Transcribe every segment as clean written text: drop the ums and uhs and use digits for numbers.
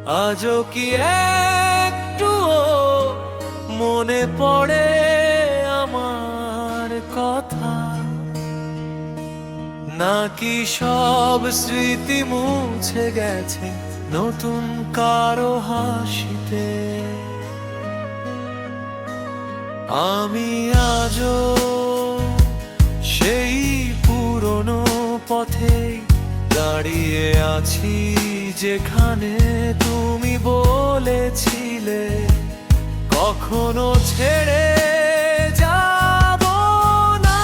আজও কি একটুও মনে পড়ে আমার কথা? নাকি সব স্মৃতি মুছে গেছে নতুন কারো হাসিতে? আমি আজও সেই পুরনো পথে দাঁড়িয়ে আছি, যেখানে তুমি বলেছিলে কখনো ছেড়ে যাব না।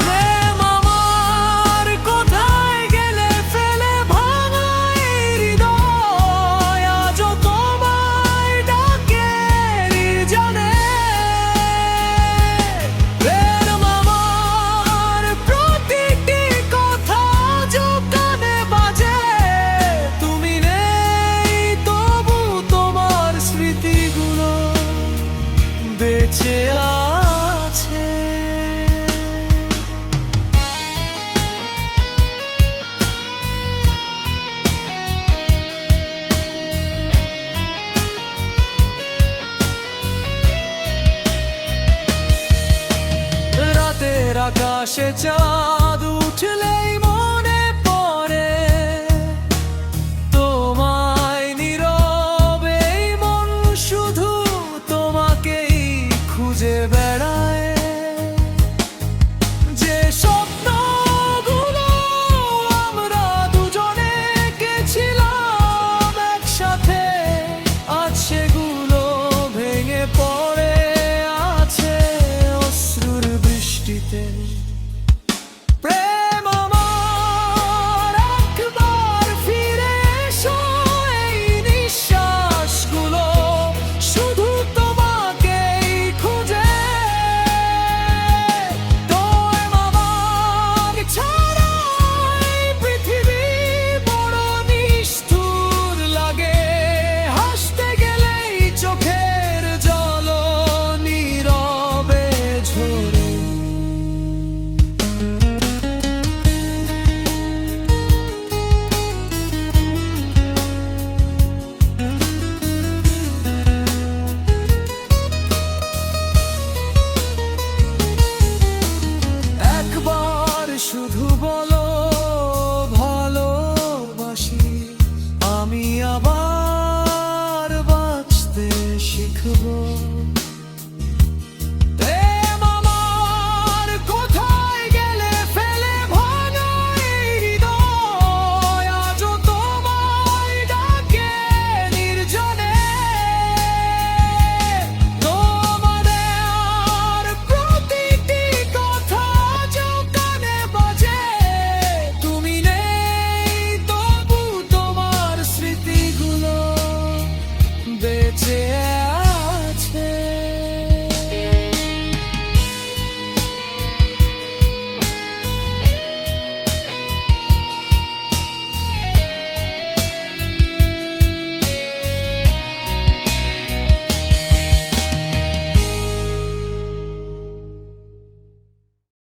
প্রেম আমার কোথায় গেলে ফেলে ভাঙা এই হৃদয়, আজও তোমায় ডাকে নির্জনে। প্রেম আমার প্রতিটি কথা আজও কানে বাজে, তুমি নেই তবু তোমার স্মৃতিগুলো বেঁচে আছে। রাতের আকাশে চাঁদ